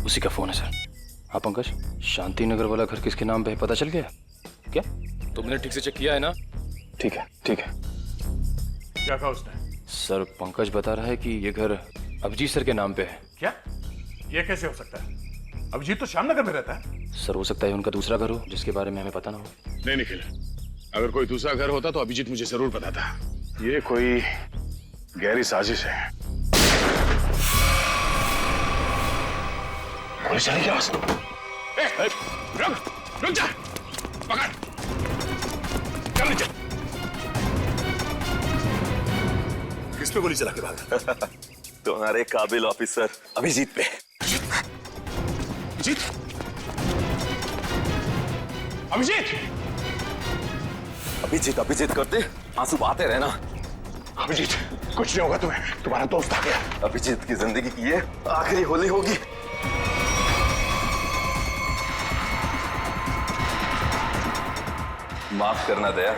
उसी का फोन है सर। हाँ पंकज, शांति नगर वाला घर किसके नाम पे है पता चल गया? क्या तुमने ठीक से चेक किया है ना? ठीक है ठीक है। क्या कहा उसने? सर पंकज बता रहा है कि ये घर अभिजीत सर के नाम पे है। क्या? ये कैसे हो सकता है? अभिजीत तो श्यामनगर में रहता है। सर हो सकता है उनका दूसरा घर हो जिसके बारे में हमें पता ना हो। नहीं निखिल, अगर कोई दूसरा घर होता तो अभिजीत मुझे जरूर बताता। ये कोई गहरी साजिश है। गोली चली क्या? रुक जा, पकड़, चल नीचे। किस पे गोली चला के भागा? तुम्हारे काबिल ऑफिसर अभिजीत पे। अभिजीत, अभिजीत, अभिजीत अभिजीत करते आंसू बहाते रहना। अभिजीत, कुछ नहीं होगा तुम्हें, तुम्हारा दोस्त आ गया। अभिजीत की जिंदगी की ये आखिरी होली होगी। माफ करना दया,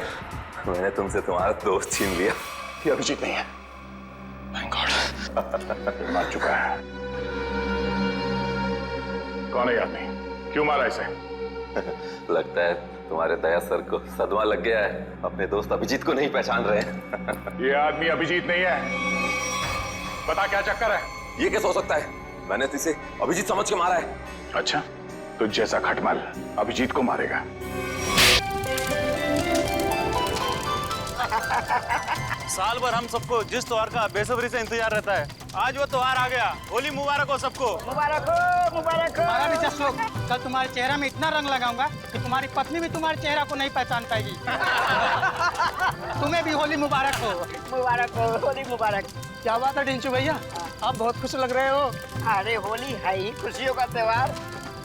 मैंने तुमसे तुम्हारा दोस्त छीन लिया। ये अभिजीत नहीं है। Thank God. मार चुका है। कौन है ये आदमी? क्यों मारा इसे? लगता है तुम्हारे दया सर को सदमा लग गया है, अपने दोस्त अभिजीत को नहीं पहचान रहे हैं। ये आदमी अभिजीत नहीं है। बता क्या चक्कर है? ये कैसे हो सकता है? मैंने तो इसे अभिजीत समझ के मारा है। अच्छा, तो जैसा खटमल अभिजीत को मारेगा। साल भर हम सबको जिस त्योहार का बेसब्री से इंतजार रहता है, आज वो त्योहार आ गया। होली मुबारक हो सबको। मुबारक हो, मुबारक हो। हमारा भी जश्न हो। कल तुम्हारे चेहरा में इतना रंग लगाऊंगा कि तुम्हारी पत्नी भी तुम्हारे चेहरा को नहीं पहचान पाएगी। तुम्हें भी होली मुबारक हो। मुबारक हो, होली मुबारक। क्या बात है टिंचू भैया, आप बहुत खुश लग रहे हो। अरे होली है ही खुशियों का त्योहार।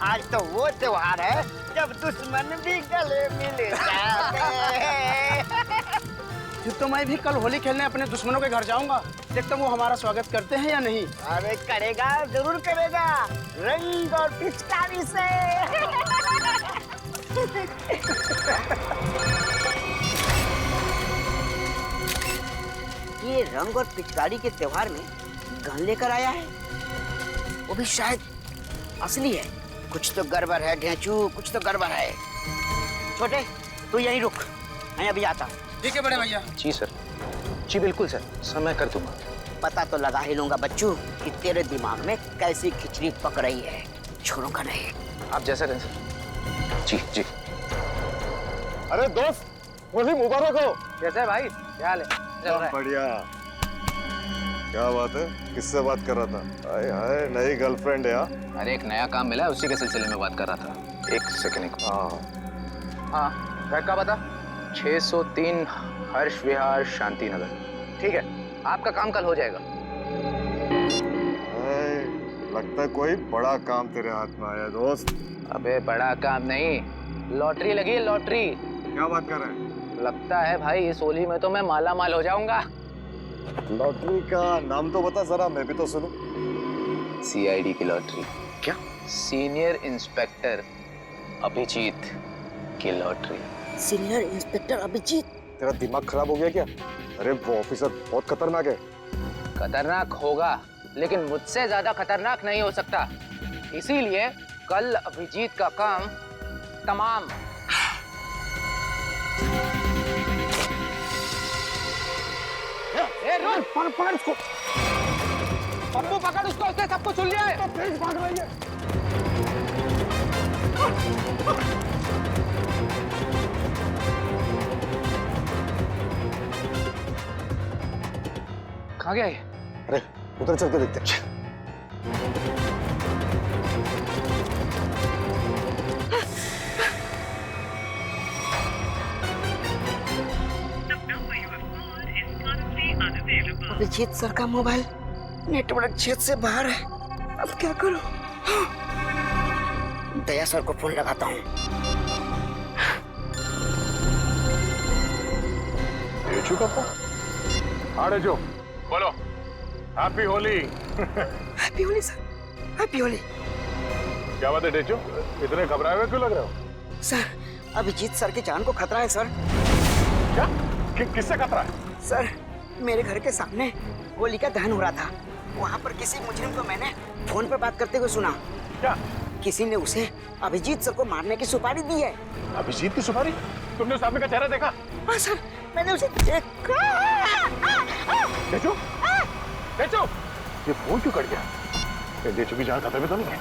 आज तो वो त्योहार है जब दुश्मन भी गले मिल जाते हैं। फिर तो मैं भी कल होली खेलने अपने दुश्मनों के घर जाऊंगा। देखता हूँ वो हमारा स्वागत करते हैं या नहीं। अरे करेगा, जरूर करेगा, रंग और पिचकारी से। ये रंग और पिचकारी के त्योहार में गन लेकर आया है, वो भी शायद असली है। कुछ तो गड़बड़ है ढेंचू, कुछ तो गड़बड़ है। छोटे तू यहीं रुक, मैं अभी आता हूँ। ठीक है बड़े भैया। जी सर, जी बिल्कुल सर, सर मैं कर दूंगा। पता तो लगा ही लूंगा बच्चू कि तेरे दिमाग में कैसी खिचड़ी पक रही है। छोड़ूंगा नहीं। आप जैसा कहें सर। जी जी। अरे दोस्त, होली मुबारक हो। कैसे है भाई, क्या हाल है? चल रहा है। बढ़िया। क्या बात है? किससे बात कर रहा था? हाय हाय, नई गर्लफ्रेंड है? अरे एक नया काम मिला है, उसी के सिलसिले में बात कर रहा था। एक सेकंड। हाँ, घर का बता 603 हर्ष विहार शांति नगर। ठीक है, आपका काम कल हो जाएगा। लगता है कोई बड़ा काम तेरे हाथ में आया दोस्त। अबे बड़ा काम नहीं, लॉटरी लगी है, लॉटरी। क्या बात कर रहे हैं? लगता है भाई इस होली में तो मैं माला माल हो जाऊंगा। लॉटरी का नाम तो बता जरा, मैं भी तो सुनूं। सीआईडी की लॉटरी। क्या? सीनियर इंस्पेक्टर अभिजीत की लॉटरी। Senior inspector Abhijit? तेरा दिमाग खराब हो गया क्या? अरे वो ऑफिसर बहुत खतरनाक है। खतरनाक होगा, लेकिन मुझसे ज्यादा खतरनाक नहीं हो सकता। इसीलिए कल अभिजीत का काम तमाम। पकड़ उसको, पप्पू पकड़ उसको, उसने सबको सुन लिया है। प्लीज भाग रही है। कहाँ गया ये? अरे उधर चल के देखते हैं। अभिजीत सर का मोबाइल नेटवर्क क्षेत्र से बाहर है। अब क्या करूं? दया सर को फोन लगाता हूँ। अरे जो बोलो। Happy Holi. Happy Holi sir, happy Holi. क्या बात है डेचो, इतने घबराए हुए क्यों लग रहे हो? सर, अभिजीत सर की जान को खतरा है सर। क्या? किससे खतरा है? सर, मेरे घर के सामने होली का दहन हो रहा था। वहाँ पर किसी मुजरिम को मैंने फोन पर बात करते हुए सुना। क्या? किसी ने उसे अभिजीत सर को मारने की सुपारी दी है। अभिजीत की सुपारी? तुमने उस आदमी का चेहरा देखा? हाँ सर, मैंने उसे देखा। डेचू, डेचू, ये फोन क्यों कट गया? ये डेचू की जान खतरे में तो नहीं है?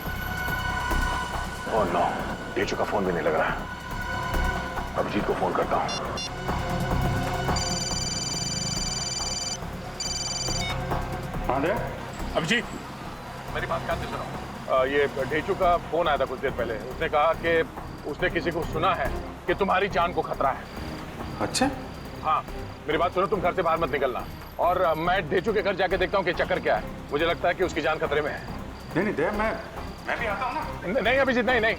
ओह नो, डेचू का फोन भी नहीं लग रहा। अभिजीत को फोन करता हूँ। अभिजीत, मेरी बात ध्यान से सुनो। ये डेचू का फोन आया था कुछ देर पहले। उसने कहा कि उसने किसी को सुना है कि तुम्हारी जान को खतरा है। अच्छा? हाँ, मेरी बात सुनो, तुम घर से बाहर मत निकलना। और मैं डेचू के घर जाके देखता हूँ कि चक्कर क्या है। मुझे लगता है कि उसकी जान खतरे में है। नहीं नहीं दया, मैं भी आता हूँ ना। नहीं अभिजीत, नहीं नहीं,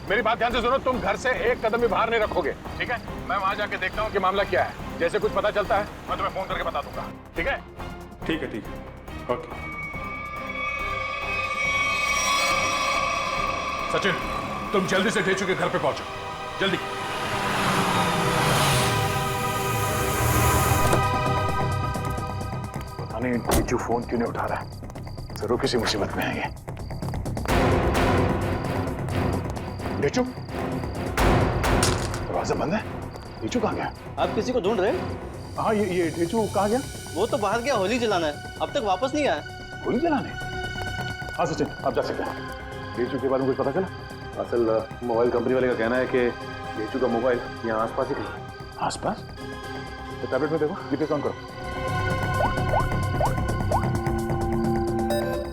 मेरी बात ध्यान से सुनो। तुम घर से एक कदम भी बाहर नहीं रखोगे, ठीक है? मैं वहां जाके देखता हूँ कि मामला क्या है। जैसे कुछ पता चलता है मैं तुम्हें फोन करके बता दूंगा, ठीक है? ठीक है, ठीक है, ओके। सचिन, तुम जल्दी से डेचू के घर पे पहुंचो, जल्दी। पता नहीं डेचू फोन क्यों नहीं उठा रहा। जरूर किसी मुसीबत में है ये। डेचू, दरवाजा बंद है। डेचू कहाँ गया? आप किसी को ढूंढ रहे हैं? हाँ, ये डेचू कहाँ गया? वो तो बाहर गया होली जलाना है, अब तक वापस नहीं आया। गोली जलाने? हाँ सचिन, आप जा सकते हैं। डेचू के बारे में कुछ पता चला? असल मोबाइल कंपनी वाले का कहना है कि डेचू का मोबाइल यहाँ आसपास ही कहीं है। आसपास? तो टैबलेट में देखो, जीपीएस ऑन करो।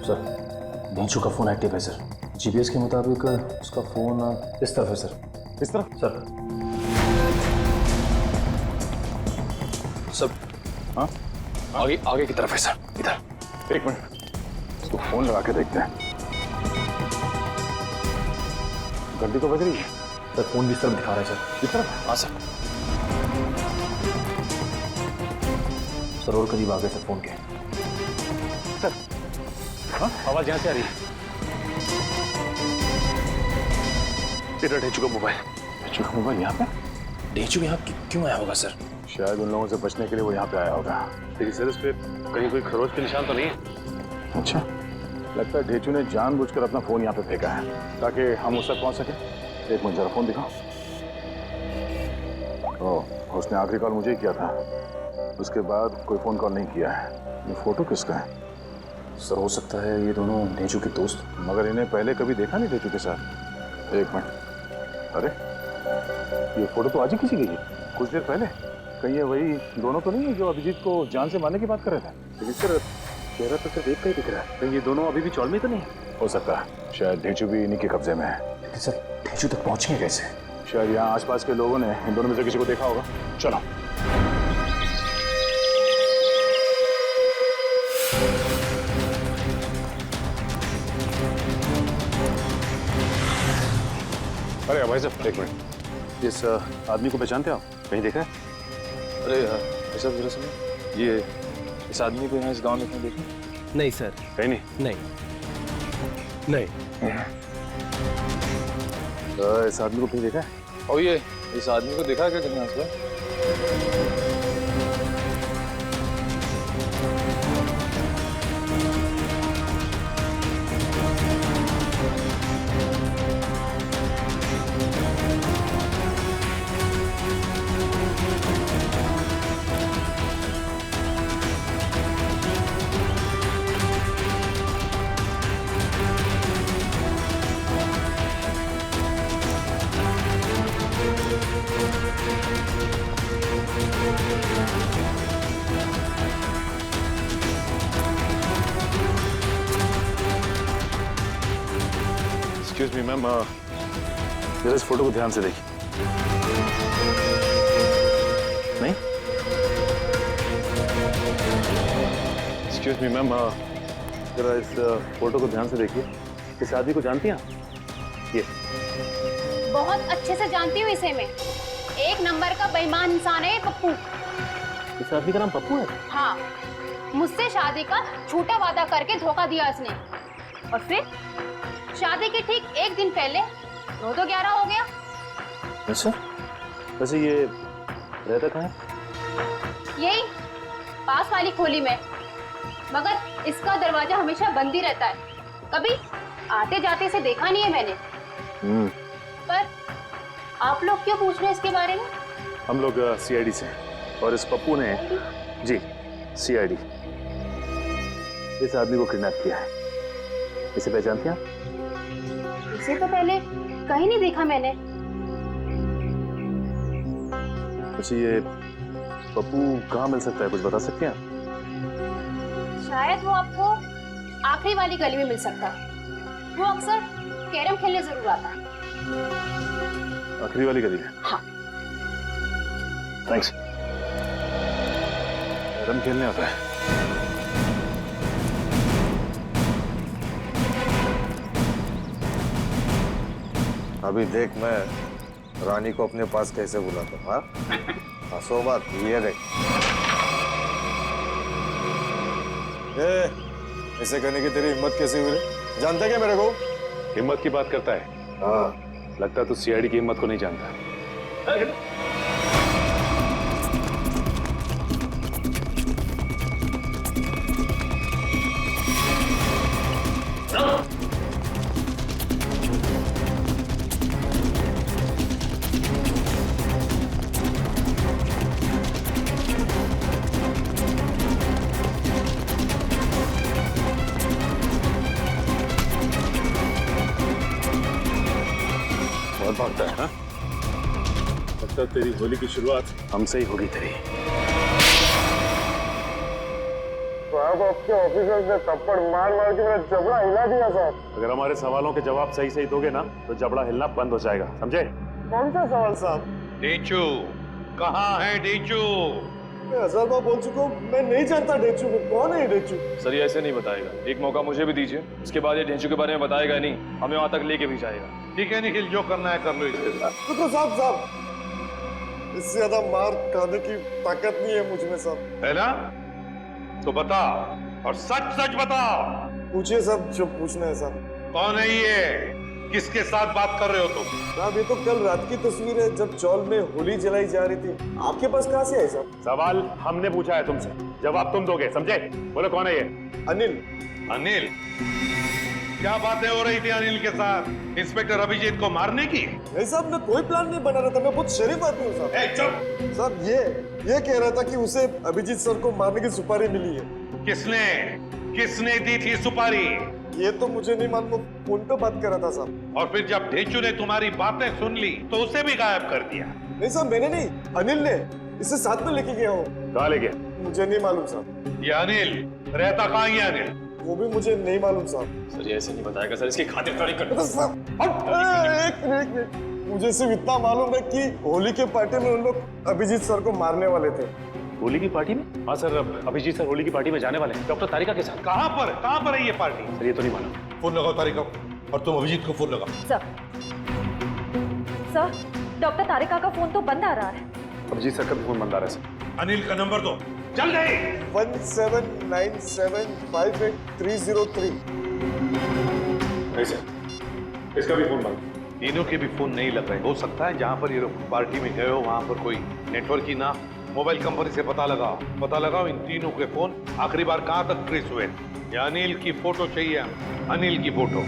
सर, डेचू का फोन एक्टिव है सर। जीपीएस के मुताबिक उसका फोन इस तरफ है सर। इस तरफ? सर सब हाँ, आगे की तरफ है सर। इधर एक मिनट, इसको फोन लगा के देखते हैं। घंटी तो बज रही है। सर फोन भी इस तरफ दिखा रहा है सर। इस तरफ? हाँ सर। सर और करीब आ गए सर फोन के। सर, हाँ, आवाज यहाँ से आ रही है। इधर डेचू का मोबाइल। डेचू का मोबाइल यहाँ पे? डेचू यहाँ क्यों आया होगा सर? शायद उन लोगों से बचने के लिए वो यहाँ पे आया होगा। लेकिन सर इस पे कहीं कोई खरोच के निशान तो नहीं है? अच्छा, लगता है डेचू ने जानबूझकर अपना फोन यहाँ पे फेंका है ताकि हम उस तक पहुंच सके। एक मिनट, जरा फोन दिखाओ। ओह, उसने आखिरी कॉल मुझे ही किया था। उसके बाद कोई फोन कॉल नहीं किया है। ये फोटो किसका है? सर हो सकता है ये दोनों डेचू के दोस्त। मगर इन्हें पहले कभी देखा नहीं डेचू के साथ। एक मिनट, अरे ये फोटो तो आज ही किसी की है, कुछ देर पहले। कहीं ये वही दोनों तो नहीं है जो अभिजीत को जान से मारने की बात कर रहे थे? लेकिन सर चेहरा तो सिर्फ एक का ही दिख रहा है। कहीं ये दोनों अभी भी चौल में तो नहीं है? हो सकता है, शायद डेचू भी इन्हीं के कब्जे में है। लेकिन सर डेचू तक पहुंचेंगे कैसे? शायद यहाँ आसपास के लोगों ने इन दोनों में से किसी को देखा होगा। चलो। अरे भाई साहब, एक मिनट, इस आदमी को पहचानते आप? कहीं देखा है? अरे ऐसा जरा सुनो, ये इस आदमी को यहाँ इस गांव में कहीं देखा? नहीं सर, कहीं नहीं। नहीं। इस आदमी को कहीं देखा है? और ये इस आदमी को देखा क्या कहीं आसपास? एक्सक्यूज मी मैम, जरा इस फोटो को ध्यान से देखिए। नहीं? एक्सक्यूज मी मैम, जरा इस फोटो को ध्यान से देखिए। इस आदमी को जानती हैं आप? ये बहुत अच्छे से जानती हूँ इसे मैं। एक नंबर का बेईमान इंसान है ये पप्पू। इस आदमी का नाम पप्पू है? हाँ, मुझसे शादी का झूठा वादा करके धोखा दिया इसने, और फिर शादी के ठीक एक दिन पहले 9-11 हो गया। अच्छा, वैसे ये रहता कहाँ है? यही पास वाली खोली में, मगर इसका दरवाजा हमेशा बंद ही रहता है। कभी आते जाते से देखा नहीं है मैंने। पर आप लोग क्यों पूछ रहे हैं इसके बारे में? हम लोग सीआईडी से हैं और इस पप्पू ने जी सीआईडी इस आदमी को किडनैप किया है। इसे पहचानते हैं आप? इसे तो पहले कहीं नहीं देखा मैंने। अच्छा ये पप्पू कहाँ मिल सकता है, कुछ बता सकते हैं आप? शायद वो आपको आखिरी वाली गली में मिल सकता है। वो अक्सर कैरम खेलने जरूर आता है। आखिरी वाली गली में? हाँ। थैंक्स। कैरम खेलने आता है। अभी देख मैं रानी को अपने पास कैसे बुलाता हूँ। हाँ हंसो बात, ये देख। ऐसे करने की तेरी हिम्मत कैसे हुई? जानता क्या मेरे को? हिम्मत की बात करता है? हाँ लगता है तू सीआईडी की हिम्मत को नहीं जानता। बहुत भागता है ना? लगता है तेरी होली की शुरुआत हमसे ही होगी तेरी। तो आप आपके ऑफिसर ने थप्पड़ मार मार के मेरा जबड़ा हिला दिया साहब। अगर हमारे सवालों के जवाब सही सही दोगे ना तो जबड़ा हिलना बंद हो जाएगा, समझे? कौन सा सवाल साहब? डेचू कहाँ है डेचू? मैं 1000 बार बोल चुका हूँ, मैं नहीं जानता डेचू को। कौन है ये डेचू? सर ये ऐसे नहीं बताएगा, एक मौका मुझे भी दीजिए, उसके बाद ये ढेंचू के बारे में बताएगा नहीं, हमें वहां तक लेके भी जाएगा। ठीक है निखिल, जो करना है कर लो इसके साथ। रुको साहब, इससे ज्यादा मार खाने की ताकत नहीं है मुझ में साहब। है ना? तो बता और सच सच बता। पूछिए साहब जो पूछना है साहब। कौन है ये? किसके साथ बात कर रहे हो तुम? साहब ये तो कल रात की तस्वीर है जब चौल में होली जलाई जा रही थी। आपके पास कहाँ से है साहब? सवाल हमने पूछा है तुमसे, जवाब तुम दोगे, समझे? बोलो कौन है ये? अनिल। अनिल? क्या बातें हो रही थी अनिल के साथ इंस्पेक्टर अभिजीत को मारने की? नहीं साहब मैं कोई प्लान नहीं बना रहा था, मैं बहुत शरीफ आदमी हूँ साहब। चुप! साहब ये कह रहा था कि उसे अभिजीत सर को मारने की सुपारी मिली है। किसने दी थी सुपारी? ये तो मुझे नहीं मालूम, फोन पे बात कर रहा था साहब। और फिर जब ढेचू ने तुम्हारी बातें सुन ली तो उसे भी गायब कर दिया? नहीं साहब मैंने नहीं, अनिल ने। इसे साथ में लेके गया हूँ। कहाँ ले गया? मुझे नहीं मालूम साहब। ये अनिल रहता कहाँ है अनिल? वो भी मुझे नहीं मालूम साहब। सर ये ऐसे नहीं बताएगा सर, इसकी खातिरदारी कर। एक मिनट, मुझे सिर्फ इतना मालूम है कि होली के पार्टी में उन लोग अभिजीत सर को मारने वाले थे। होली की पार्टी में? हाँ सर, अभिजीत सर होली की पार्टी में जाने वाले हैं डॉक्टर तारिका के साथ। कहाँ पर है ये पार्टी? सर ये तो नहीं मालूम। फोन लगाओ तारिका और तुम अभिजीत को फोन लगाओ। सर डॉक्टर तारिका का फोन तो बंद आ रहा है। अभिजीत सर का फोन बंद आ रहा है सर। अनिल का नंबर दो जल्दी। 1797583003। नहीं सर, इसका भी फोन बंद। तीनों के भी फोन नहीं लग रहे। हो सकता है जहाँ पर ये लोग पार्टी में गए हो वहाँ पर कोई नेटवर्क ही ना। मोबाइल कंपनी से पता लगाओ इन तीनों के फोन आखिरी बार कहाँ तक ट्रेस हुए। या अनिल की फोटो चाहिए, अनिल की फोटो।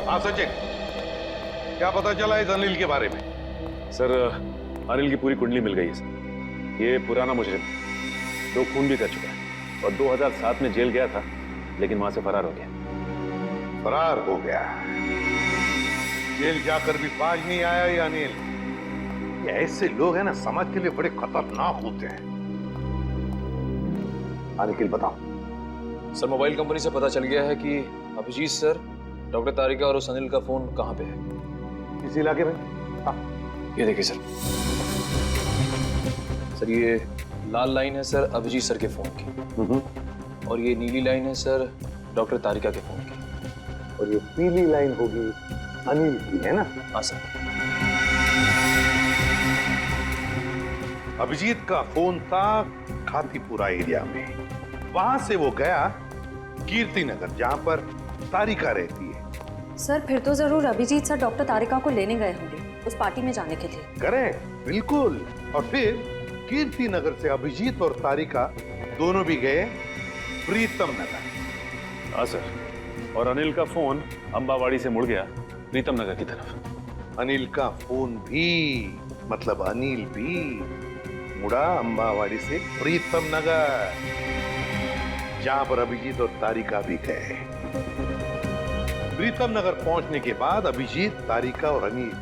हाँ सचिन, क्या पता चला इस अनिल के बारे में? सर अनिल की पूरी कुंडली मिल गई है सर। ये पुराना मुजरिम 2 खून भी कर चुका है और 2007 में जेल गया था लेकिन वहां से फरार हो गया। फरार हो गया? जेल जाकर भी बाज नहीं आया ये अनिल। ये ऐसे लोग हैं ना समाज के लिए बड़े खतरनाक होते हैं। निखिल बताओ। सर मोबाइल कंपनी से पता चल गया है कि अभिजीत सर, डॉक्टर तारिका और उस अनिल का फोन कहाँ पे है? इस इलाके में। ये देखिए सर, सर ये लाल लाइन है सर अभिजीत सर के फोन की, और ये नीली लाइन है सर डॉक्टर तारिका के फोन की, और ये पीली लाइन होगी अनिल की, है ना? हाँ सर। अभिजीत का फोन था खातीपुरा एरिया में। वहां से वो गया कीर्ति नगर, जहां पर तारिका रहती है। सर फिर तो जरूर अभिजीत सर डॉक्टर तारिका को लेने गए होंगे उस पार्टी में जाने के लिए। करेक्ट, बिल्कुल। और फिर कीर्ति नगर से अभिजीत और तारिका दोनों भी गए प्रीतम नगर। हाँ सर, और अनिल का फोन अंबावाड़ी से मुड़ गया प्रीतम नगर की तरफ। अनिल का फोन भी, मतलब अनिल भी मुड़ा अंबावाड़ी से प्रीतम नगर, जहां पर अभिजीत और तारिका भी गए। प्रीतम नगर पहुंचने के बाद अभिजीत, तारिका और अनिल,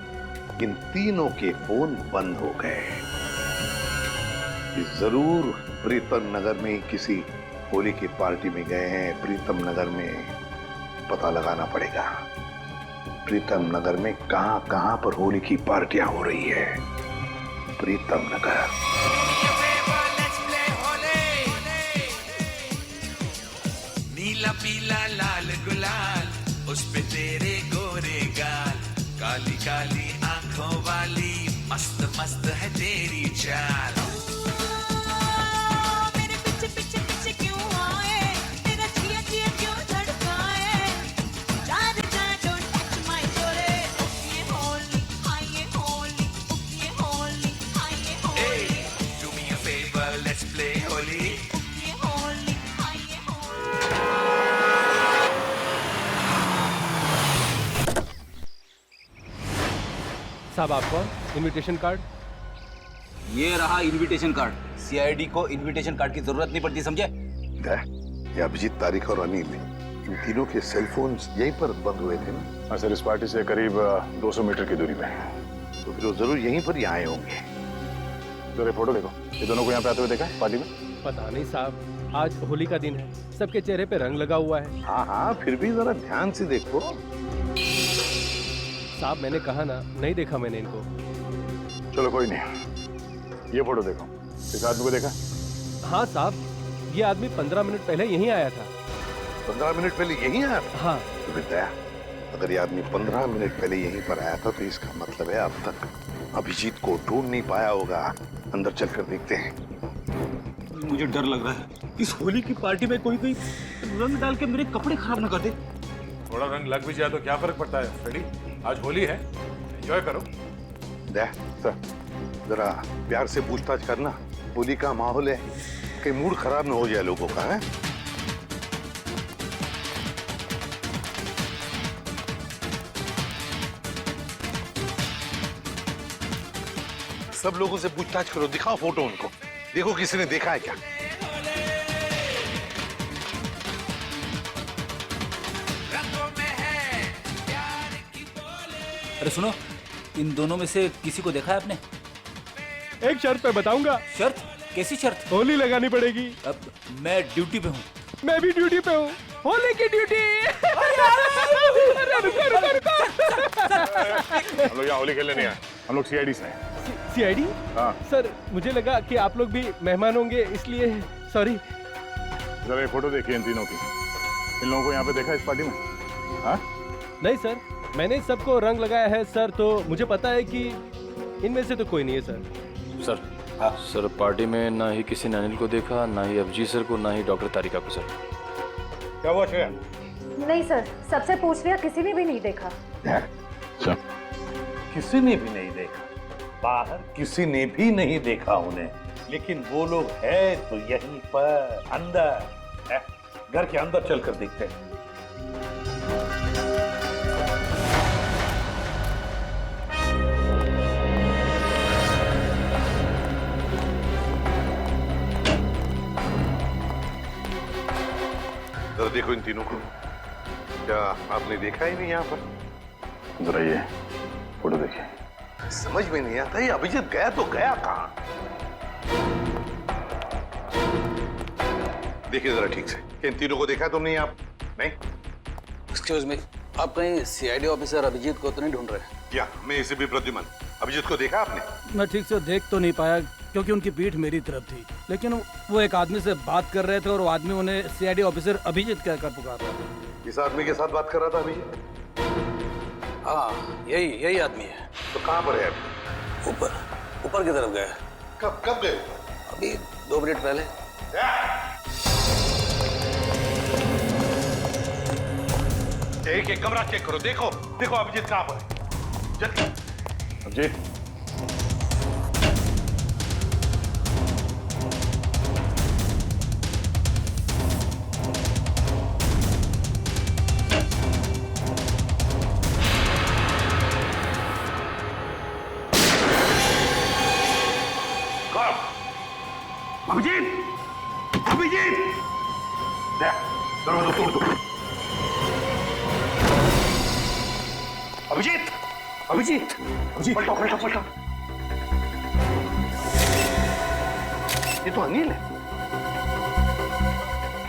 इन तीनों के फोन बंद हो गए। जरूर प्रीतम नगर में किसी होली की पार्टी में गए हैं। प्रीतम नगर में पता लगाना पड़ेगा, प्रीतम नगर में कहां कहां पर होली की पार्टियां हो रही है। प्रीतम नगर। नीला पीला लाल गुलाल, उस पे तेरे गोरे गाल, काली काली आंखों वाली, मस्त मस्त है तेरी चाल। मेरे पीछे पीछे पीछे क्यों आए, तेरा जिया जिया क्यों धड़काए, चार चार डोंट टच माय जोरे, ये होली हाय ये होली, ये होली हाय ये Holi, do me a favour let's play Holi, ये होली हाय ये साहब आपको इनविटेशन कार्ड। ये रहा इनविटेशन कार्ड। सीआईडी को इनविटेशन कार्ड की जरूरत नहीं पड़ती, समझे? ये अभिजीत, तारिका और अनिल, इन तीनों के सेल फोन यहीं पर बंद हुए थे ना? हाँ सर, इस पार्टी से करीब 200 मीटर की दूरी पे। तो फिर वो जरूर यहीं पर ही आए होंगे। जरा फोटो देखो, ये दोनों को यहाँ पे आते हुए देखा है पार्टी में? पता नहीं साहब, आज होली का दिन है, सबके चेहरे पे रंग लगा हुआ है। हाँ हाँ, फिर भी जरा ध्यान से देखो। साहब मैंने कहा ना, नहीं देखा मैंने इनको। चलो कोई नहीं, ये फोटो देखो, इस आदमी को देखा? हाँ साहब, ये आदमी 15 मिनट पहले यहीं आया था। 15 मिनट पहले यहीं आया था? हाँ। तो बेटा, अगर ये आदमी 15 मिनट पहले यहीं पर आया था तो इसका मतलब है अब तक अभिजीत को ढूंढ नहीं पाया होगा। अंदर चलकर देखते हैं। मुझे डर लग रहा है, इस होली की पार्टी में कोई कोई रंग डाल के मेरे कपड़े खराब ना कर दे। थोड़ा रंग लग भी जाए तो क्या फर्क पड़ता है फ्रेडी, आज होली है, एंजॉय करो। सर, जरा प्यार से पूछताछ करना, होली का माहौल है, कहीं मूड खराब ना हो जाए लोगों का। है सब लोगों से पूछताछ करो, दिखाओ फोटो उनको, देखो किसी ने देखा है क्या। अरे सुनो, इन दोनों में से किसी को देखा है आपने? एक शर्त पे बताऊंगा। शर्त? कैसी शर्त? होली लगानी पड़ेगी। अब मैं ड्यूटी पे हूँ। मैं भी ड्यूटी पे हूँ, होली की ड्यूटी। रुको रुको रुको। हम लोग यहाँ होली खेलने नहीं आए, हम लोग सीआईडी से हैं। सीआईडी? हाँ। सर मुझे लगा कि आप लोग भी मेहमान होंगे, इसलिए सॉरी। जरा ये फोटो देखिए इन तीनों की, इन लोगों को यहाँ पे देखा इस पार्टी में? हाँ? नहीं सर, मैंने सबको रंग लगाया है सर, तो मुझे पता है कि इनमें से तो कोई नहीं है सर। सर, हाँ सर, पार्टी में ना ही किसी ने अनिल को देखा, ना ही अभिजीत सर को, ना ही डॉक्टर तारिका को। सर क्या हुआ श्रेया? नहीं सर, सबसे पूछ लिया, किसी ने भी नहीं देखा। सर, किसी ने भी नहीं देखा, बाहर किसी ने भी नहीं देखा उन्हें, लेकिन वो लोग है तो यहीं पर अंदर है। घर के अंदर चलकर देखते हैं। जरा देखो इन तीनों को, क्या आपने देखा ही नहीं यहाँ पर? जरा ये फोटो देखिए। समझ में नहीं आता, ये अभिजीत गया तो गया कहाँ? देखिए जरा ठीक से, इन तीनों को देखा तुमने आप? नहीं? एक्सक्यूज मी, आप कहीं सीआईडी ऑफिसर अभिजीत को तो नहीं ढूंढ रहे? या मैं इसे भी प्रद्युमन, अभिजीत को देखा आपने? मैं ठीक से देख तो नहीं पाया क्योंकि उनकी पीठ मेरी तरफ थी, लेकिन वो एक आदमी से बात कर रहे थे और वो आदमी उन्हें सीआईडी ऑफिसर अभिजीत कहकर पुकार रहा था। इस आदमी के साथ बात कर रहा था अभिजीत? हाँ, यही आदमी है। तो कहाँ पर है अभी? ऊपर की तरफ गया। कब गए? अभी 2 मिनट पहले। एक कमरा चेक करो, देखो देखो अभिजीत कहाँ पर है। जल्दी। अभिजीत, अभिजीत, अभिजीत, दरवाजा तोड़ दो। अभिजीत, अभिजीत, अभिजीत, पलटो पलटो पलटो। ये तो अनिल है,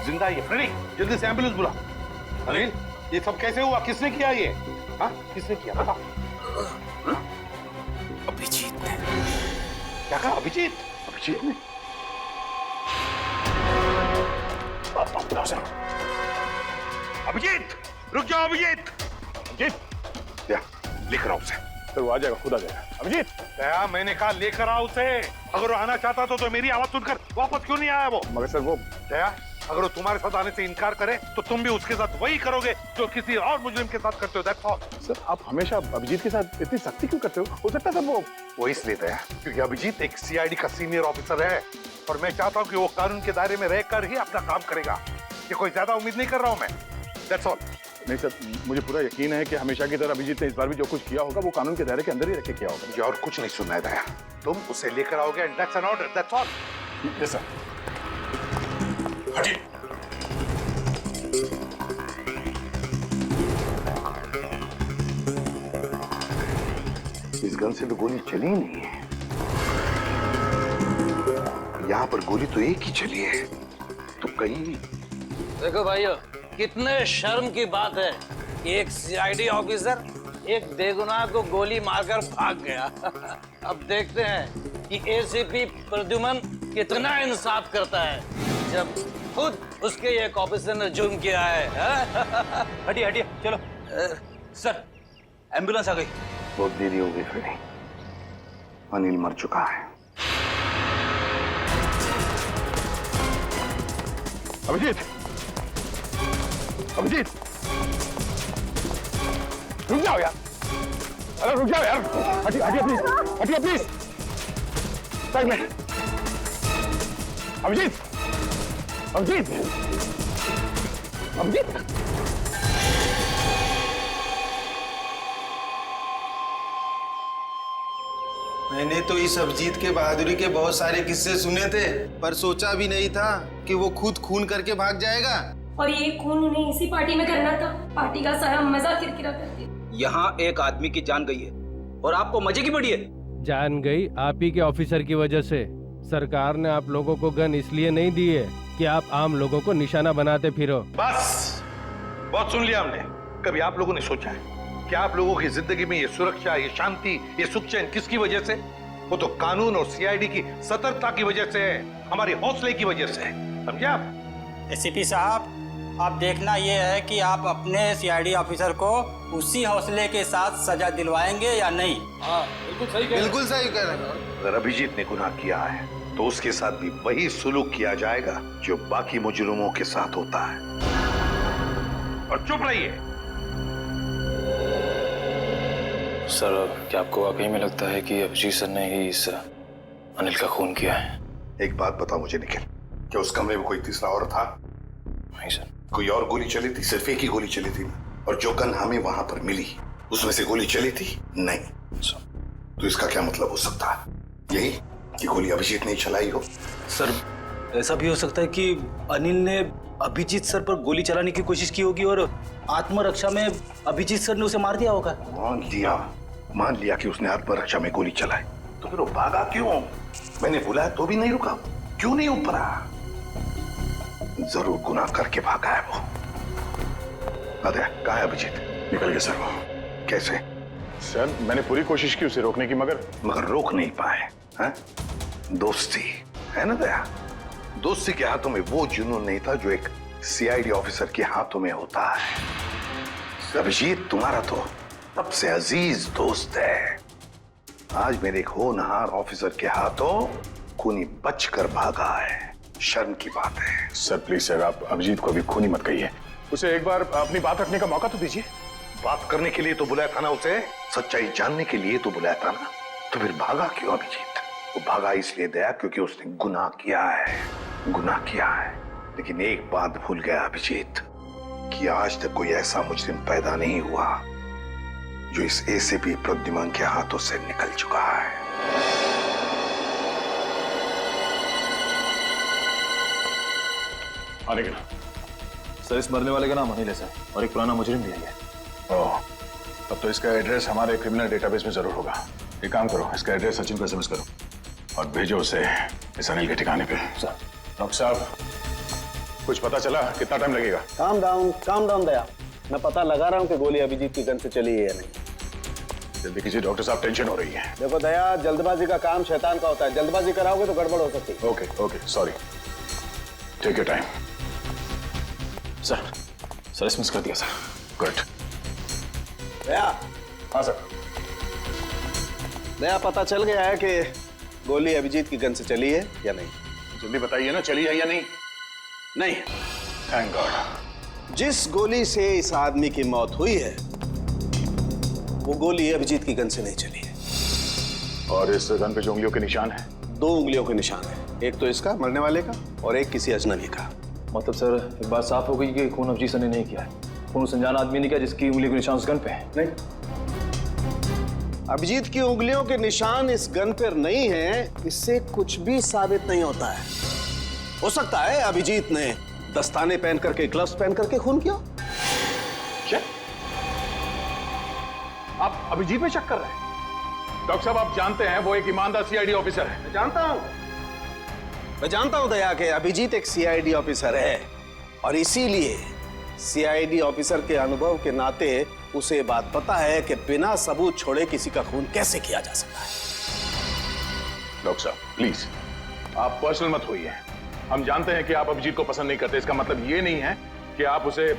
जिंदा है ये। फ्रेडी, जल्दी से एम्बुलेंस बुला। अनिल, ये सब कैसे हुआ? किसने किया ये? हाँ, किसने किया बता। अभिजीत ने। क्या कहा? अभिजीत? अभिजीत ने? अभिजीत, रुक जाओ अभिजीत। अभिजीत, लेकर आओ उसे। सर वो आ जाएगा, खुद आ जाएगा। अभिजीत, दया, मैंने कहा लेकर आओ उसे। अगर वो आना चाहता तो मेरी आवाज सुनकर वापस क्यों नहीं आया वो? मगर सर वो दया, अगर वो तुम्हारे साथ आने से इनकार करे तो तुम भी उसके साथ वही करोगे जो किसी और मुजरिम के साथ करते हो। That's all. सर आप हमेशा हो सकता है सर वो इसलिए दया क्योंकि अभिजीत एक सीआईडी का सीनियर ऑफिसर है और मैं चाहता हूँ कि वो कानून के दायरे में रहकर ही अपना काम करेगा। ये कोई ज्यादा उम्मीद नहीं कर रहा हूँ मैं। That's all. नहीं सर, मुझे पूरा यकीन है कि हमेशा की तरह अभिजीत ने इस बार भी जो कुछ किया होगा वो कानून के दायरे के अंदर ही रख के किया होगा। मुझे और कुछ नहीं सुनना है दया, तुम उसे लेकर आओगे and that's an order. That's all. Yes sir. हटिए। इस गन से तो गोली चली ही नहीं है। यहाँ पर गोली तो एक ही चली है, तो कहीं। देखो भाइयों, कितने शर्म की बात है कि एक सीआईडी ऑफिसर एक बेगुनाह को गोली मारकर भाग गया। अब देखते हैं कि एसीपी प्रद्युमन कितना इंसाफ करता है जब खुद उसके एक ऑफिसर ने जुर्म किया है। हटिए हटिए, चलो। सर, एम्बुलेंस आ गई। बहुत देरी हो गई फ्रेडी, अनिल मर चुका है। अभिजीत, अभिजीत, रुक जाओ यार। अरे रुक जाओ यार। हटिए हटिए प्लीज, हटिए प्लीज। साइड में। अभिजीत, अभिजीत, अभिजीत। मैंने तो इस अभिजीत के बहादुरी के बहुत सारे किस्से सुने थे, पर सोचा भी नहीं था कि वो खुद खून करके भाग जाएगा। और ये खून उन्हें इसी पार्टी में करना था। पार्टी का सारा मजा किरकिरा कर दिया। यहाँ एक आदमी की जान गई है और आपको मजे की पड़ी है। जान गई आप ही के ऑफिसर की वजह से। सरकार ने आप लोगों को गन इसलिए नहीं दी है कि आप आम लोगों को निशाना बनाते फिरो। बस, बहुत सुन लिया हमने। कभी आप लोगों ने सोचा है कि आप लोगों की जिंदगी में ये सुरक्षा, ये शांति, ये सुख चैन किसकी वजह से? वो तो कानून और सीआईडी की सतर्कता की वजह से है, हमारी हौसले की वजह से। समझे आप? एसीपी साहब, अब देखना ये है कि आप अपने सीआईडी ऑफिसर को उसी हौसले के साथ सजा दिलवाएंगे या नहीं। हाँ, बिल्कुल सही कह रहे हैं। बिल्कुल सही कह रहे हैं। अगर अभिजीत ने गुनाह किया है तो उसके साथ भी वही सुलूक किया जाएगा जो बाकी मुजरिमों के साथ होता है। और चुप रहिए। सर, क्या आपको वाकई में लगता है कि अभिजीत सर ने ही इस अनिल का खून किया है? एक बात बताओ मुझे निखिल, क्या उस कमरे में कोई तीसरा और था? नहीं सर। कोई और गोली चली थी? सिर्फ एक ही गोली चली थी ना? और जो गन हमें वहां पर मिली उसमें से गोली चली थी? नहीं सर। तो इसका क्या मतलब हो सकता है? यही कि गोली अभिजीत ने चलाई हो? सर, ऐसा भी हो सकता है कि अनिल ने अभिजीत सर पर गोली चलाने की कोशिश की होगी और आत्मरक्षा में अभिजीत सर ने उसे मार दिया होगा। मान लिया कि उसने आत्मरक्षा में गोली चलाई, तो फिर वो भागा क्यों? मैंने बुलाया तो भी नहीं रुका, क्यों नहीं ऊपरा? जरूर गुनाह करके भागा है वो। अरे कहाँ है अभिजीत? निकल गया सर वो। कैसे? सर मैंने पूरी कोशिश की उसे रोकने की, मगर रोक नहीं पाए। हैं? दोस्ती है ना दया? दोस्ती के हाथों में वो जुनून नहीं था जो एक सीआईडी ऑफिसर के हाथों में होता है। अभिजीत तुम्हारा तो सबसे अजीज दोस्त है। आज मेरे एक होनहार ऑफिसर के हाथों खूनी बचकर भागा है। शर्म की बात है। सर प्लीज सर, आप अभिजीत को अभी खूनी मत कहिए। उसे एक बार अपनी बात रखने का मौका तो दीजिए। बात करने के लिए तो बुलाया था ना उसे, सच्चाई जानने के लिए तो बुलाया था ना। तो फिर भागा क्यों अभिजीत? वो भागा इसलिए दया क्योंकि उसने गुनाह किया है, गुनाह किया है। लेकिन एक बात भूल गया अभिजीत कि आज तक कोई ऐसा मुजरिम पैदा नहीं हुआ जो इस एसीपी प्रद्युमन के हाथों से निकल चुका है। आने का सर, इस मरने वाले का नाम अनिल है सर, और एक पुराना मुजरिम भी है। ओह, तब तो इसका एड्रेस हमारे क्रिमिनल डेटाबेस में जरूर होगा। एक काम करो, इसका एड्रेस सचिन को एसएमएस करो और भेजो उसे इस अनिल के ठिकाने पे। सर। डॉक्टर साहब, कुछ पता चला? कितना टाइम लगेगा? काम डाउन दया। मैं पता लगा रहा हूँ कि गोली अभिजीत की गन से चली है या नहीं। जल्दी कीजिए डॉक्टर साहब, टेंशन हो रही है। देखो दया, जल्दबाजी का काम शैतान का होता है। जल्दबाजी कराओगे तो गड़बड़ हो सकती है। Okay, sorry. Take your time. Sir SMS कर दिया सर। गुड। दया। हाँ सर। दया, पता चल गया है कि गोली अभिजीत की गन से चली है या नहीं? जल्दी बताइए ना, चली है या नहीं? नहीं। Thank God. जिस गोली से इस आदमी की मौत हुई है वो गोली अभिजीत की गन से नहीं चली है। और इस गन पे जो उंगलियों के निशान है? 2 उंगलियों के निशान है, एक तो इसका मरने वाले का और एक किसी अजनबी का। मतलब सर, एक बात साफ हो गई कि खून अभिजीत सर ने नहीं किया है। खून उस अनजान आदमी ने किया जिसकी उंगली के निशान उस गन पे है। नहीं, अभिजीत की उंगलियों के निशान इस गन पर नहीं है, इससे कुछ भी साबित नहीं होता है। हो सकता है अभिजीत ने दस्ताने पहन करके, ग्लव्स पहन करके खून किया। क्या आप अभिजीत में शक कर रहे हैं? डॉक्टर साहब, आप जानते हैं वो एक ईमानदार सीआईडी ऑफिसर है। मैं जानता हूं दया कि अभिजीत एक सीआईडी ऑफिसर है, और इसीलिए सीआईडी ऑफिसर के अनुभव के नाते उसे बात पता है कि बिना सबूत छोड़े किसी का खून कैसे किया जा सकता है। डॉक्टर साहब प्लीज, आप पर्सनल मत होइए। हम जानते हैं कि आप अभिजीत को पसंद नहीं करते। इसका मतलब ये नहीं है कि आप उसे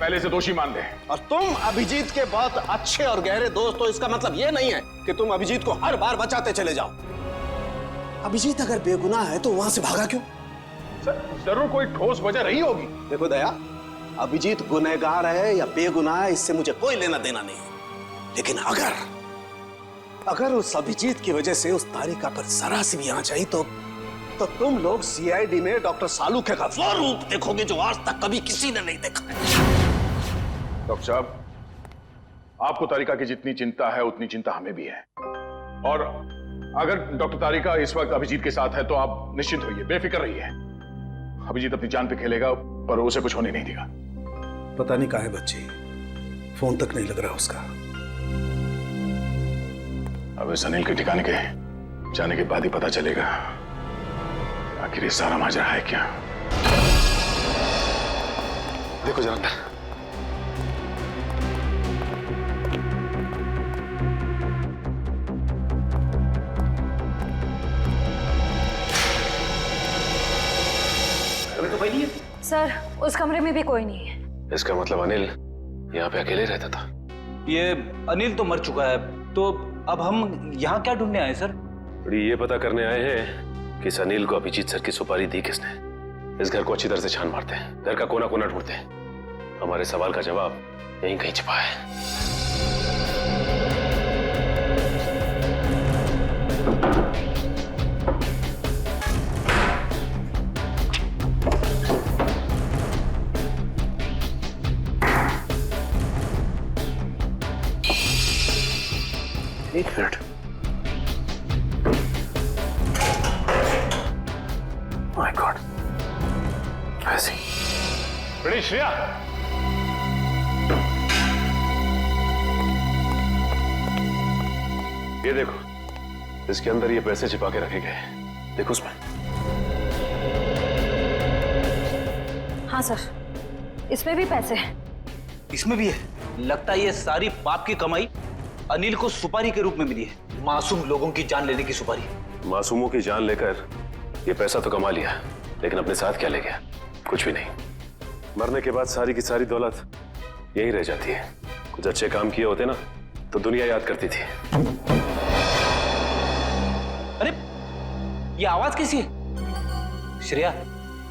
पहले से दोषी मान लें। और तुम अभिजीत के बहुत अच्छे और गहरे दोस्त हो, इसका मतलब ये नहीं है कि तुम अभिजीत को हर बार बचाते चले जाओ। अभिजीत अगर बेगुनाह है तो वहां से भागा क्यों? सर, जरूर कोई ठोस वजह रही होगी। देखो दया, अभिजीत गुनहगार है या बेगुनाह है, इससे मुझे कोई लेना देना नहीं है। लेकिन अगर उस अभिजीत की वजह से उस तारिका पर जरा सी भी आंच आई तो तुम लोग सीआईडी में डॉक्टर सालूखे का वो रूप देखोगे जो आज तक कभी किसी ने नहीं देखा है। डॉक्टर साहब, आपको तारिका की जितनी चिंता है उतनी चिंता हमें भी है। और अगर डॉक्टर तारिका इस वक्त अभिजीत के साथ है तो आप निश्चिंत होइए, बेफिक्र रहिए। अभिजीत अपनी जान पे खेलेगा, पर उसे कुछ होने नहीं देगा। पता नहीं कहाँ है बच्ची, फोन तक नहीं लग रहा उसका। अब इस अनिल के ठिकाने के जाने के बाद ही पता चलेगा आखिर ये सारा माजरा है क्या। देखो जरा अंदर। तो कोई नहीं है सर, उस कमरे में भी कोई नहीं है। इसका मतलब अनिल यहाँ पे अकेले रहता था। ये अनिल तो मर चुका है, तो अब हम यहाँ क्या ढूंढने आए सर? ये पता करने आए हैं कि इस अनिल को अभिजीत सर की सुपारी दी किसने। इस घर को अच्छी तरह से छान मारते हैं, घर का कोना कोना ढूंढते हैं। हमारे सवाल का जवाब यहीं कहीं छिपा है। एक मिनट। माय गॉड, ऐसी बड़ी श्रेया। ये देखो, इसके अंदर ये पैसे छिपा के रखे गए। देखो उसमें। हाँ सर, इसमें भी पैसे हैं। इसमें भी है। लगता है ये सारी पाप की कमाई अनिल को सुपारी के रूप में मिली है। मासूम लोगों की जान लेने की सुपारी। मासूमों की जान लेकर ये पैसा तो कमा लिया, लेकिन अपने साथ क्या ले गया? कुछ भी नहीं। मरने के बाद सारी की सारी दौलत यही रह जाती है। कुछ अच्छे काम किए होते ना तो दुनिया याद करती थी। अरे ये आवाज कैसी है? श्रेया,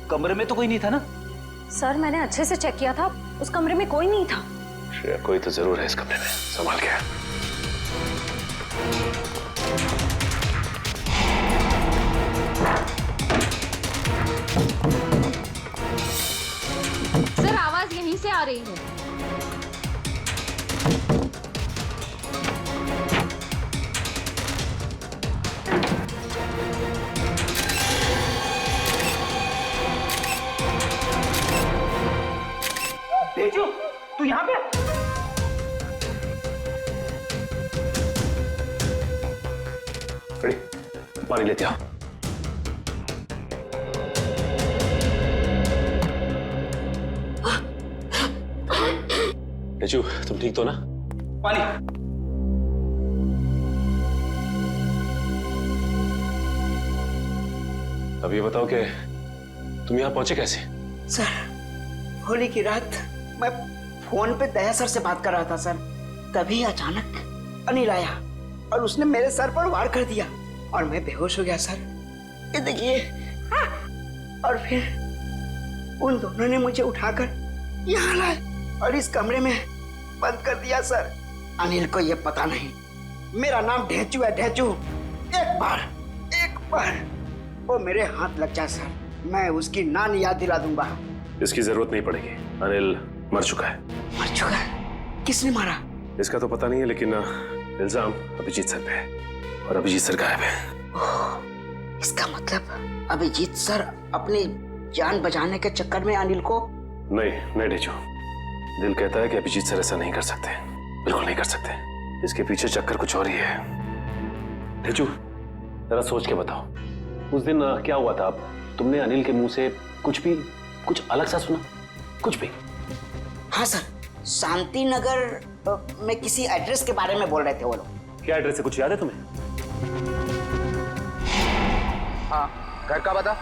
कमरे में तो कोई नहीं था ना? सर मैंने अच्छे से चेक किया था, उस कमरे में कोई नहीं था। श्रेया, कोई तो जरूर है इस कमरे में, संभाल के। सर आवाज यहीं से आ रही है। तेजू, तू यहाँ पे? फ्रेडी, पानी लेते आओ। तेजू, तुम ठीक तो ना? पानी। अब ये बताओ कि तुम यहाँ पहुंचे कैसे? सर होली की रात मैं फोन पे दया सर से बात कर रहा था सर, तभी अचानक अनिल आया और उसने मेरे सर पर वार कर दिया और मैं बेहोश हो गया सर। ये देखिए। और फिर उन दोनों ने मुझे उठाकर यहाँ लाए और इस कमरे में बंद कर दिया सर। अनिल को ये पता नहीं मेरा नाम ढेंचू है, ढेंचू। एक बार वो मेरे हाथ लग जाए सर, मैं उसकी नानी याद दिला दूंगा। इसकी जरूरत नहीं पड़ेगी, अनिल मर चुका है। मर चुका है? किसने मारा? इसका तो पता नहीं है, लेकिन इल्जाम अभिजीत सर पे है और अभिजीत सर गायब है। इसका मतलब अभिजीत सर अपनी जान बचाने के चक्कर में अनिल को? नहीं ढेंचू, दिल कहता है कि अभिजीत सर ऐसा नहीं कर सकते, बिल्कुल नहीं कर सकते। इसके पीछे चक्कर कुछ और ही है। ढेंचू, जरा सोच के बताओ, उस दिन क्या हुआ था? तुमने अनिल के मुंह से कुछ अलग सा सुना? कुछ भी? हाँ सर, शांति नगर में किसी एड्रेस के बारे में बोल रहे थे वो लोग। क्या एड्रेस है, कुछ याद है तुम्हें? हाँ, घर का पता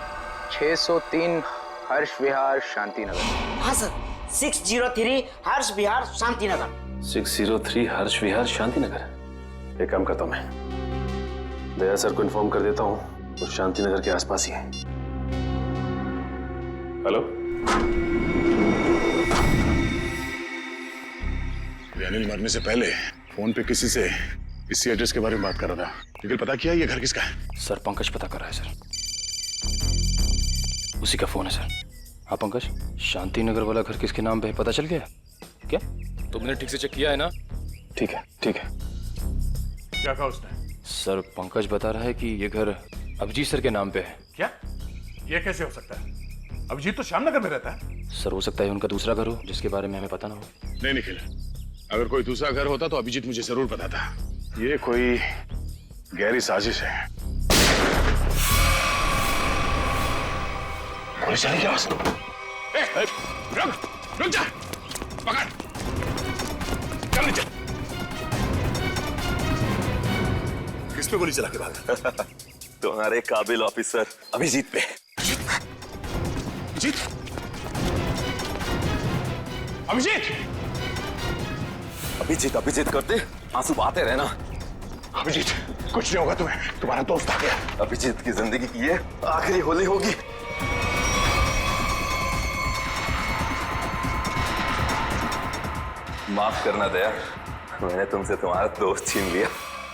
603 हर्ष विहार शांति नगर। हाँ सर, 603 हर्ष विहार शांति नगर। 603 हर्ष विहार शांति नगर। एक काम करता हूं, मैं दया सर को इन्फॉर्म कर देता हूं, वो शांति नगर के आसपास ही है। हेलो, अनिल मरने से पहले फोन पे किसी से इसी एड्रेस के बारे में बात कर रहा था, लेकिन पता किया ये घर किसका है? सर पंकज पता कर रहा है सर, उसी का फोन है सर। हाँ पंकज, शांति नगर वाला घर किसके नाम पे है पता चल गया क्या? तुमने ठीक से चेक किया है ना? ठीक है। क्या कहा उसने? सर पंकज बता रहा है कि ये घर अभिजीत सर के नाम पे है। क्या? ये कैसे हो सकता है? अभिजीत तो श्यामनगर में रहता है। सर हो सकता है उनका दूसरा घर हो जिसके बारे में हमें पता ना हो। नहीं निखिल, अगर कोई दूसरा घर होता तो अभिजीत मुझे जरूर पता था। ये कोई गहरी साजिश है। गोली चली क्या? रुक जा, पकड़, चल नीचे। किस पे गोली चला के भागा? तुम्हारे काबिल ऑफिसर अभिजीत पे। अभिजीत? अभिजीत? अभिजीत करते आंसू बहाते रहना। अभिजीत, कुछ नहीं होगा तुम्हें, तुम्हारा दोस्त आ गया। अभिजीत की जिंदगी की ये आखिरी होली होगी। माफ करना दया, मैंने तुमसे तुम्हारा दोस्त छीन लिया।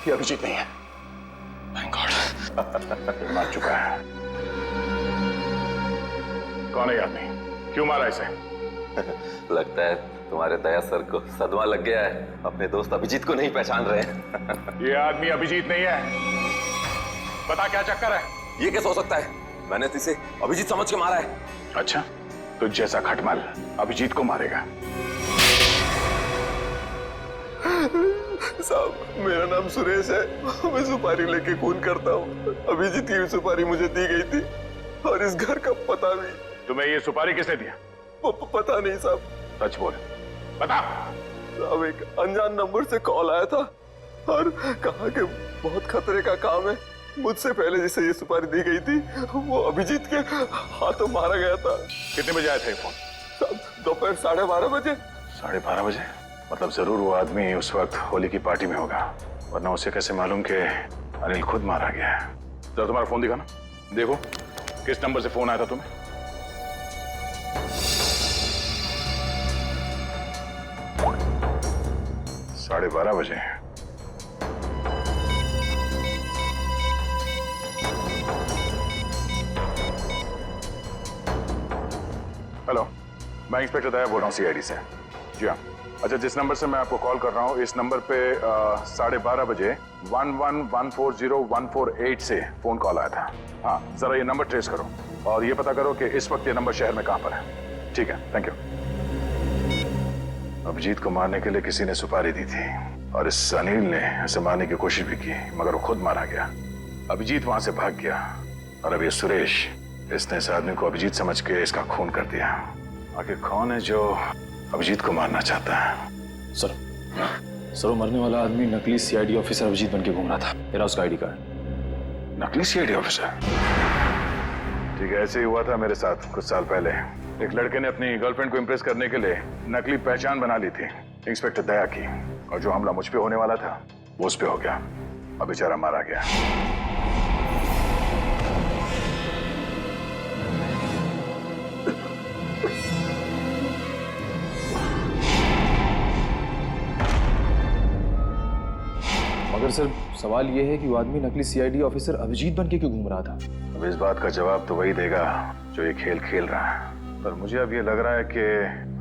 ये अभिजीत नहीं है। Thank God। मार चुका है। कौन है ये आदमी? क्यों मारा इसे? लगता है तुम्हारे दया सर को सदमा लग गया है, अपने दोस्त अभिजीत को नहीं पहचान रहे हैं। ये आदमी अभिजीत नहीं है। बता क्या चक्कर है? ये कैसे हो सकता है? मैंने तो इसे अभिजीत समझ के मारा है। अच्छा, तुझ जैसा खटमल अभिजीत को मारेगा? साहब, मेरा नाम सुरेश है, मैं सुपारी लेके खून करता हूँ। अभिजीत की सुपारी मुझे दी गई थी और इस घर का पता भी। तुम्हें ये सुपारी किसने दिया? पता नहीं साहब। सच बोल, बता। साहब, एक अनजान नंबर से कॉल आया था और कहा कि बहुत खतरे का काम है। मुझसे पहले जिसे ये सुपारी दी गई थी वो अभिजीत के हाथों मारा गया था। कितने बजे आया था ये फोन? साहब, दोपहर 12:30 बजे। 12:30 बजे? मतलब जरूर वो आदमी उस वक्त होली की पार्टी में होगा, वरना उसे कैसे मालूम कि अनिल खुद मारा गया है? जरा तुम्हारा फोन दिखाना। देखो किस नंबर से फोन आया था तुम्हें? साढ़े 12 बजे। हेलो, मैं इंस्पेक्टर दया बोल रहा हूँ सीआईडी से। जी हाँ। अच्छा, जिस नंबर से मैं आपको कॉल कर रहा हूँ इस नंबर पे 12:30 बजे 11140148 से फोन कॉल आया था। हाँ, जरा ये नंबर ट्रेस करो और ये पता करो कि इस वक्त ये नंबर शहर में कहाँ पर है। ठीक है, थैंक यू। अभिजीत को मारने के लिए किसी ने सुपारी दी थी और इस अनिल ने इसे मारने की कोशिश भी की, मगर वो खुद मारा गया। अभिजीत वहां से भाग गया और अब ये सुरेश, इसने इस आदमी को अभिजीत समझ के इसका खून कर दिया। आखिर कौन है जो अभिजीत को मारना चाहता है? सर वो मरने वाला आदमी नकली सीआईडी ऑफिसर अभिजीत बन के घूम रहा था। मेरा उसका आईडी कार्ड। नकली सीआईडी ऑफिसर? ठीक है, ऐसे ही हुआ था मेरे साथ कुछ साल पहले। एक लड़के ने अपनी गर्लफ्रेंड को इम्प्रेस करने के लिए नकली पहचान बना ली थी इंस्पेक्टर दया की, और जो हमला मुझ पे होने वाला था वो उस पे हो गया। अब बेचारा मारा गया। मगर सर सवाल ये है कि वो आदमी नकली सीआईडी ऑफिसर अभिजीत बन के क्यों घूम रहा था? अब इस बात का जवाब तो वही देगा जो ये खेल खेल रहा है, पर मुझे अब ये लग रहा है कि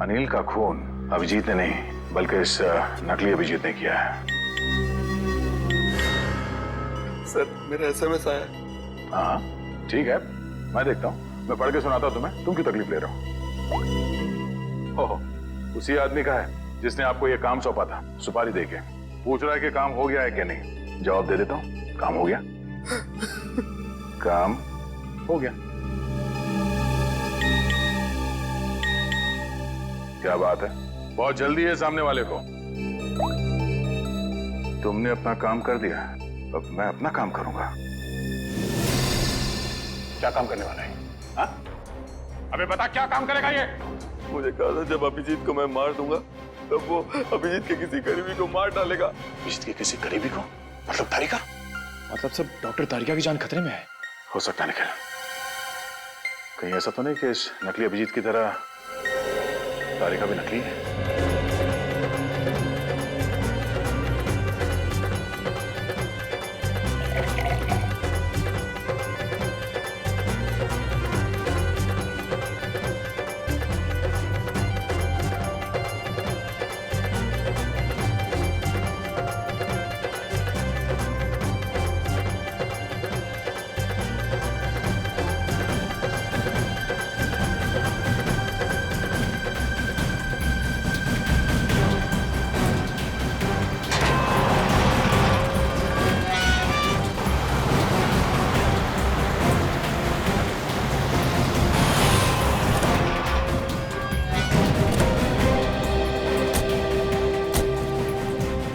अनिल का खून अभिजीत ने नहीं बल्कि इस नकली अभिजीत ने किया है। सर, मेरा एसएमएस आया। हाँ ठीक है, मैं देखता हूँ, मैं पढ़ के सुनाता हूँ तुम्हें। तुम क्यों तकलीफ ले रहे हो? ओहो, उसी आदमी का है जिसने आपको ये काम सौंपा था सुपारी देके। पूछ रहा है कि काम हो गया है क्या नहीं। जवाब दे देता हूँ, काम हो गया। काम हो गया। क्या बात है, बहुत जल्दी है सामने वाले को। तुमने अपना काम कर दिया, अब मैं अपना काम करूंगा। क्या काम करने वाला है? हाँ? अबे बता, क्या काम करेगा ये? मुझे कहा था जब अभिजीत को मैं मार दूंगा तब वो अभिजीत के किसी करीबी को मार डालेगा। अभिजीत के किसी करीबी को? मतलब तारिका? मतलब सर डॉक्टर तारिका की जान खतरे में है। हो सकता है निखिल, कहीं ऐसा तो नहीं कि इस नकली अभिजीत की तरह तारिका भी नकली है?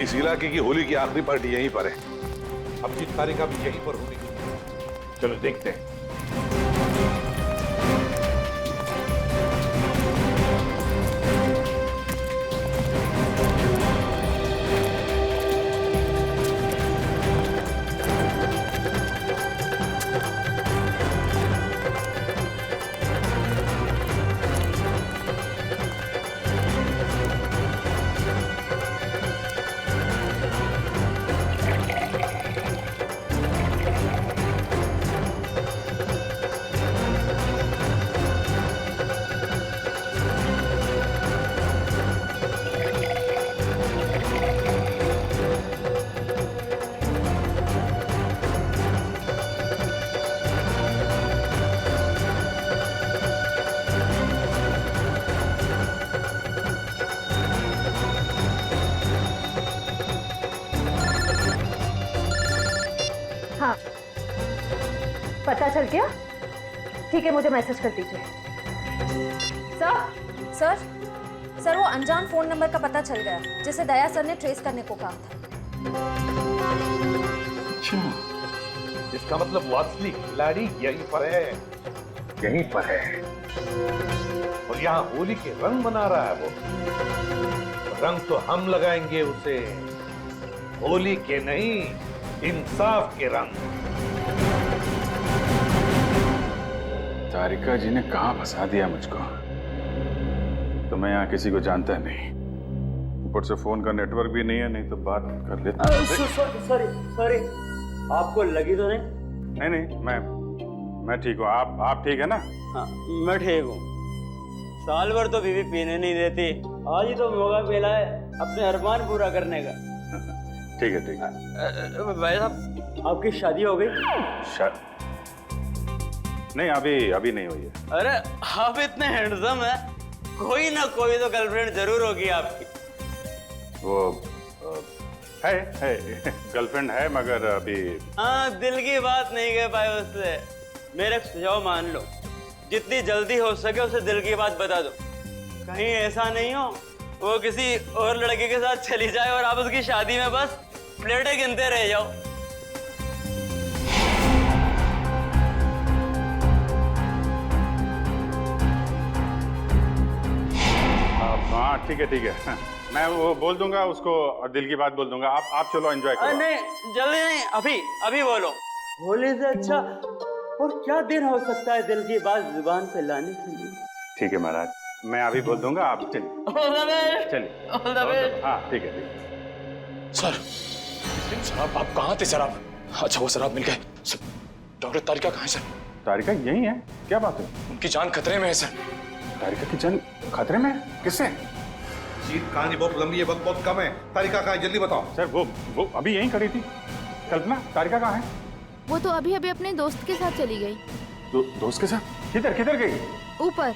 इस इलाके की होली की आखिरी पार्टी यहीं पर है। अभिजीत तारिका भी यहीं पर होगी। चलो देखते हैं। हाँ, पता चल गया? ठीक है, मुझे मैसेज कर दीजिए। सर वो अनजान फोन नंबर का पता चल गया जिसे दया सर ने ट्रेस करने को कहा था। इसका मतलब वो असली खिलाड़ी यहीं पर है। यहीं पर है और यहाँ होली के रंग बना रहा है वो। रंग तो हम लगाएंगे उसे, होली के नहीं, इंसाफ के रंग। तारिका जी ने कहाँ फंसा दिया मुझको। तो मैं यहाँ किसी को जानता नहीं, ऊपर से फोन का नेटवर्क भी नहीं है, नहीं तो बात कर लेता। सॉरी, आपको लगी तो नहीं? नहीं, मैं ठीक हूँ। आप ठीक है ना? हाँ, मैं ठीक हूँ। साल भर तो बीवी पीने नहीं देती, आज ही तो मौका मिला है अपने अरमान पूरा करने का। ठीक है। भाई साहब, आपकी शादी हो गई? नहीं, अभी नहीं हुई है। अरे आप इतने हैंडसम हैं, कोई ना कोई तो गर्लफ्रेंड जरूर होगी आपकी। वो है गर्लफ्रेंड है, मगर अभी। हाँ, दिल की बात नहीं कह पाए उससे। मेरे सुझाव मान लो, जितनी जल्दी हो सके उसे दिल की बात बता दो। कहीं ऐसा नहीं हो वो किसी और लड़के के साथ चली जाए और आप उसकी शादी में बस प्लेटें गिनते रह जाओ। हाँ ठीक है। मैं वो बोल दूंगा उसको और दिल की बात बोल दूंगा। आप चलो एंजॉय करो। नहीं, जल्दी नहीं, अभी बोलो। होली से अच्छा और क्या दिन हो सकता है दिल की बात जुबान पे लाने के लिए। ठीक है महाराज, मैं अभी बोल दूंगा, आप चलिए। हाँ ठीक है। सर आप कहाँ थे सर? आप अच्छा वो सर आप मिल गए। डॉक्टर तारिका कहाँ है सर? तारिका यही है, क्या बात है? उनकी जान खतरे में है सर। तारिका की जान खतरे में? किससे? जीत, कहानी बहुत लंबी है, वक्त बहुत कम है। तारिका कहाँ है, जल्दी बताओ। सर वो अभी यहीं खड़ी थी। कल्पना, तारिका कहाँ है? वो तो अभी अपने दोस्त के साथ चली गई। दोस्त के साथ? किधर गई? ऊपर।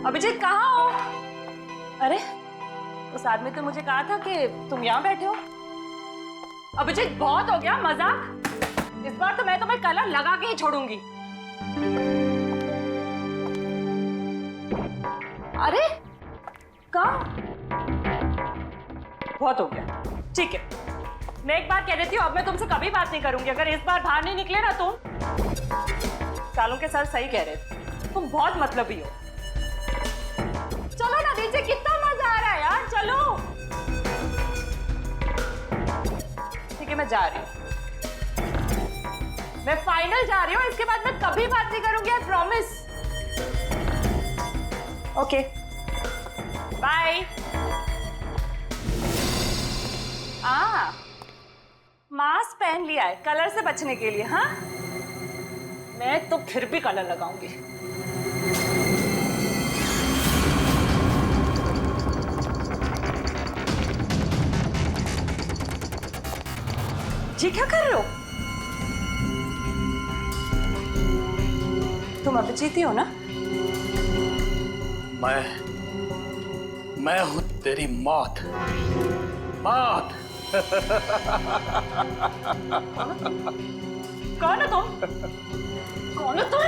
अभिजीत कहाँ हो? अरे उस आदमी तो मुझे कहा था कि तुम यहाँ बैठे हो। अभिजीत बहुत हो गया मजाक, इस बार तो मैं तुम्हें कलर लगा के ही छोड़ूंगी। अरे कहाँ? बहुत हो गया, ठीक है। मैं एक बार कह देती हूँ, अब मैं तुमसे कभी बात नहीं करूंगी अगर इस बार बाहर नहीं निकले ना तुम। सालों के सर सही कह रहे थे, तुम बहुत मतलबी हो। चलो ना नीचे, कितना मजा आ रहा है यार, चलो। ठीक है, मैं जा रही हूँ, मैं फाइनल जा रही हूँ। इसके बाद मैं कभी बात नहीं करूंगी, I promise. Okay bye. Mask पहन लिया है कलर से बचने के लिए। हाँ, मैं तो फिर भी कलर लगाऊंगी। ये क्या कर रहे हो? तुम अभिजीत ही हो ना? मैं हूं तेरी मौत। कौन हो तुम? कौन हो तुम?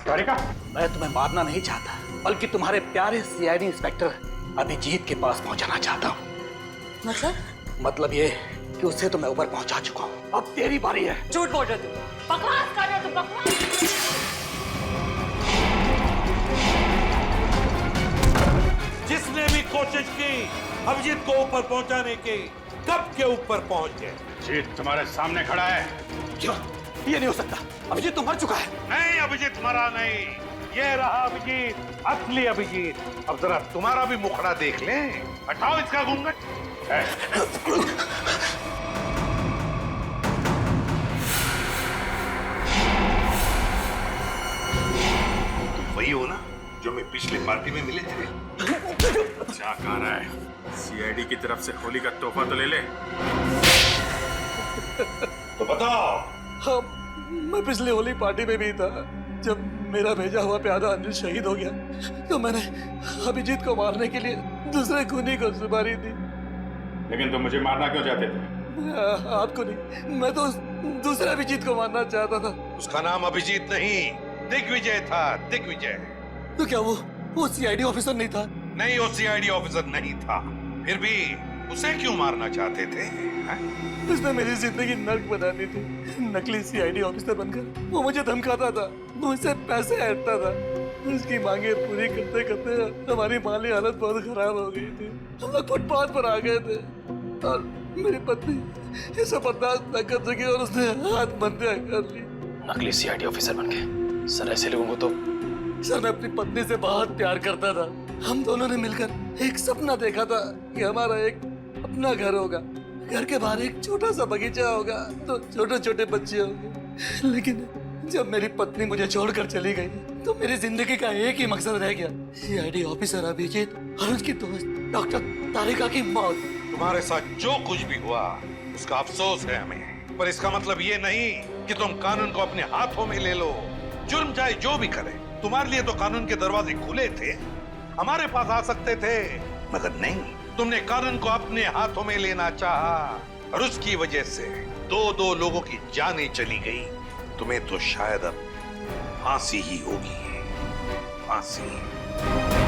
तारिका, मैं तुम्हें मारना नहीं चाहता, बल्कि तुम्हारे प्यारे सीआईडी इंस्पेक्टर अभिजीत के पास पहुंचाना चाहता हूँ। मतलब ये कि उससे तो मैं ऊपर पहुंचा चुका हूँ, अब तेरी बारी है। झूठ बोल रहे हो तुम, बकवास कर रहे हो तुम, बकवास। जिसने भी कोशिश की अभिजीत को ऊपर पहुंचाने की, कब के ऊपर पहुंच गए। जीत तुम्हारे सामने खड़ा है। क्यों? ये नहीं हो सकता, अभिजीत तो मर चुका है। नहीं, अभिजीत मरा नहीं, ये रहा अभिजीत, असली अभिजीत। अब जरा तुम्हारा भी मुखड़ा देख लें। हटाओ इसका घूंघट। तुम वही हो ना जो मैं पिछली पार्टी में मिले थे? क्या कह रहा है? सीआईडी की तरफ से होली का तोहफा तो ले ले। तो बताओ। हाँ, मैं पिछली होली पार्टी में भी था। जब मेरा भेजा हुआ प्यादा अनिल शहीद हो गया तो मैंने अभिजीत को मारने के लिए दूसरे खूनी को सुपारी दी। लेकिन तुम मुझे मारना क्यों चाहते थे? आपको नहीं, मैं तो दूसरे अभिजीत को मारना चाहता था। उसका नाम अभिजीत नहीं, दिग्विजय था, दिग्विजय। तो क्या वो सीआईडी ऑफिसर नहीं था? नहीं, वो सीआईडी ऑफिसर नहीं था। फिर भी उसे क्यों मारना चाहते थे? उसने मेरी जिंदगी नर्क बना दी थी। नकली सीआईडी ऑफिसर बनकर वो मुझे धमकाता था, मुझसे पैसे ऐंठता था। उसकी मांगे पूरी करते करते हमारी माली हालत बहुत खराब हो गई थी। हम लोग फुटपाथ पर आ गए थे और मेरी पत्नी ये सब बर्दाश्त न कर सकी और उसने हाथ बंधे कर ली। नकली सीआईडी ऑफिसर बन गए सर। ऐसे लोगों को तो सर, मैं अपनी पत्नी से बहुत प्यार करता था। हम दोनों ने मिलकर एक सपना देखा था कि हमारा एक अपना घर होगा, घर के बाहर एक छोटा सा बगीचा होगा, तो छोटे छोटे बच्चे होंगे। लेकिन जब मेरी पत्नी मुझे छोड़कर चली गई तो मेरी जिंदगी का एक ही मकसद रह गया, सीआईडी ऑफिसर अभिजीत और उसकी दोस्त डॉक्टर तारिका की मौत। तुम्हारे साथ जो कुछ भी हुआ उसका अफसोस है हमें, पर इसका मतलब ये नहीं कि तुम कानून को अपने हाथों में ले लो। जुर्म चाहे जो भी करे, तुम्हारे लिए तो कानून के दरवाजे खुले थे, हमारे पास आ सकते थे, मगर नहीं, तुमने कानून को अपने हाथों में लेना चाहा और उसकी वजह से दो लोगों की जानें चली गई। तुम्हें तो शायद अब फांसी ही होगी, फांसी।